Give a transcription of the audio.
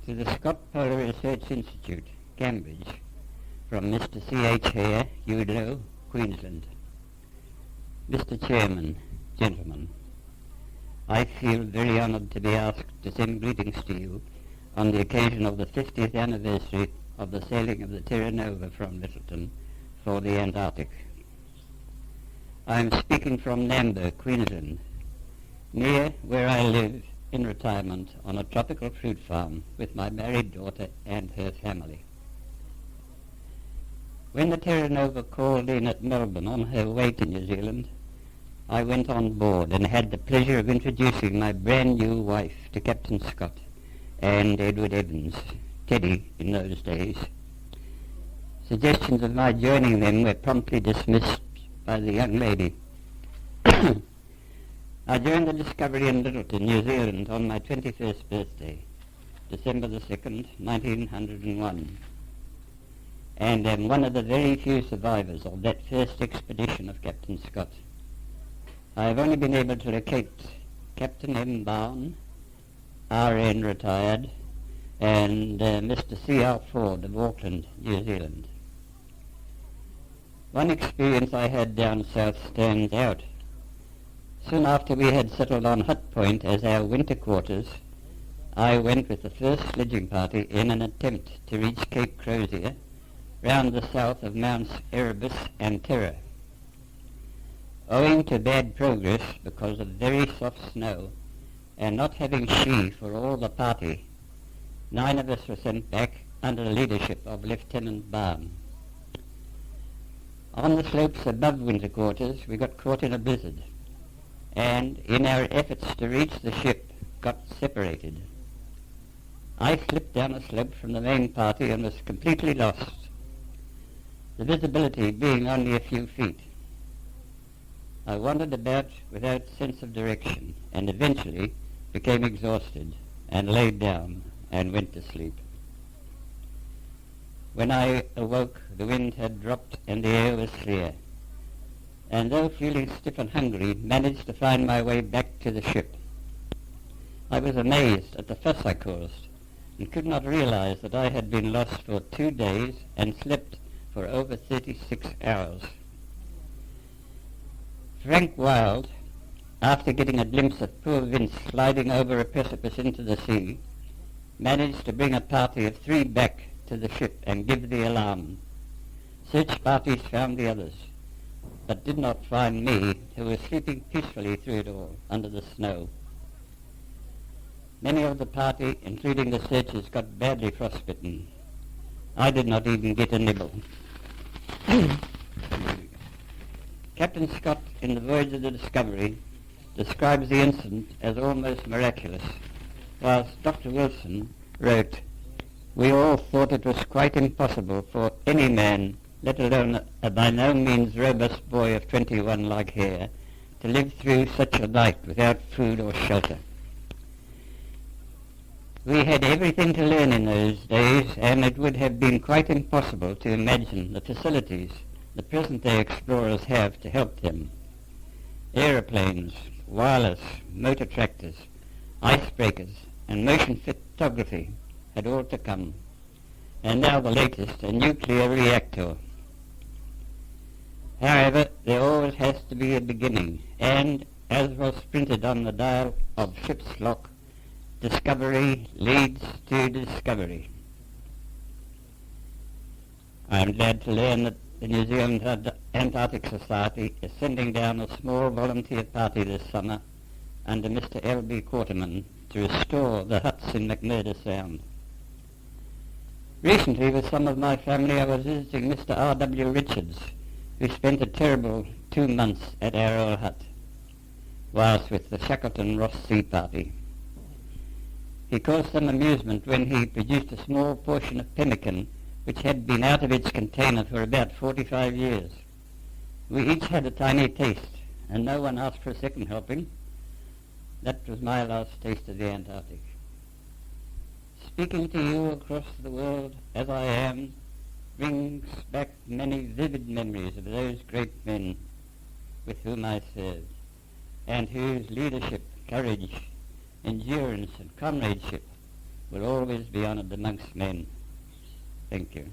To the Scott Polar Research Institute, Cambridge, from Mr. C.H. Hare, Udlow, Queensland. Mr. Chairman, gentlemen, I feel very honoured to be asked to send greetings to you on the occasion of the 50th anniversary of the sailing of the Terra Nova from Lyttelton for the Antarctic. I am speaking from Nambour, Queensland, near where I live in retirement on a tropical fruit farm with my married daughter and her family. When the Terra Nova called in at Melbourne on her way to New Zealand, I went on board and had the pleasure of introducing my brand new wife to Captain Scott and Edward Evans, Teddy in those days. Suggestions of my joining them were promptly dismissed by the young lady. I joined the Discovery in Lyttelton, New Zealand on my 21st birthday, December the 2nd, 1901, and am one of the very few survivors of that first expedition of Captain Scott. I have only been able to locate Captain M. Bowen, R.N. retired, and Mr. C.R. Ford of Auckland, New Zealand. One experience I had down south stands out. Soon after we had settled on Hut Point as our winter quarters, I went with the first sledging party in an attempt to reach Cape Crozier, round the south of Mounts Erebus and Terror. Owing to bad progress because of very soft snow, and not having ski for all the party, 9 of us were sent back under the leadership of Lieutenant Bowen. On the slopes above winter quarters we got caught in a blizzard, and in our efforts to reach the ship got separated. I slipped down a slope from the main party and was completely lost, the visibility being only a few feet. I wandered about without sense of direction and eventually became exhausted and laid down and went to sleep. When I awoke, the wind had dropped and the air was clear, and though feeling stiff and hungry, managed to find my way back to the ship. I was amazed at the fuss I caused, and could not realize that I had been lost for 2 days and slept for over 36 hours. Frank Wilde, after getting a glimpse of poor Vince sliding over a precipice into the sea, managed to bring a party of 3 back to the ship and give the alarm. Search parties found the others, but did not find me, who was sleeping peacefully through it all under the snow. Many of the party, including the searchers, got badly frostbitten. I did not even get a nibble. Captain Scott, in the Voyage of the Discovery, describes the incident as almost miraculous, whilst Dr. Wilson wrote, "We all thought it was quite impossible for any man, let alone a by no means robust boy of 21 like Hare, to live through such a night without food or shelter." We had everything to learn in those days, and it would have been quite impossible to imagine the facilities the present-day explorers have to help them. Aeroplanes, wireless, motor tractors, icebreakers, and motion photography had all to come, and now the latest, a nuclear reactor. However, there always has to be a beginning, and, as was printed on the dial of ship's lock, discovery leads to discovery. I am glad to learn that the New Zealand Antarctic Society is sending down a small volunteer party this summer under Mr. L.B. Quarterman to restore the huts in McMurdo Sound. Recently, with some of my family, I was visiting Mr. R.W. Richards, who spent a terrible 2 months at our old hut, whilst with the Shackleton Ross Sea Party. He caused some amusement when he produced a small portion of pemmican which had been out of its container for about 45 years. We each had a tiny taste, and no one asked for a second helping. That was my last taste of the Antarctic. Speaking to you across the world as I am brings back many vivid memories of those great men with whom I served, and whose leadership, courage, endurance and comradeship will always be honoured amongst men. Thank you.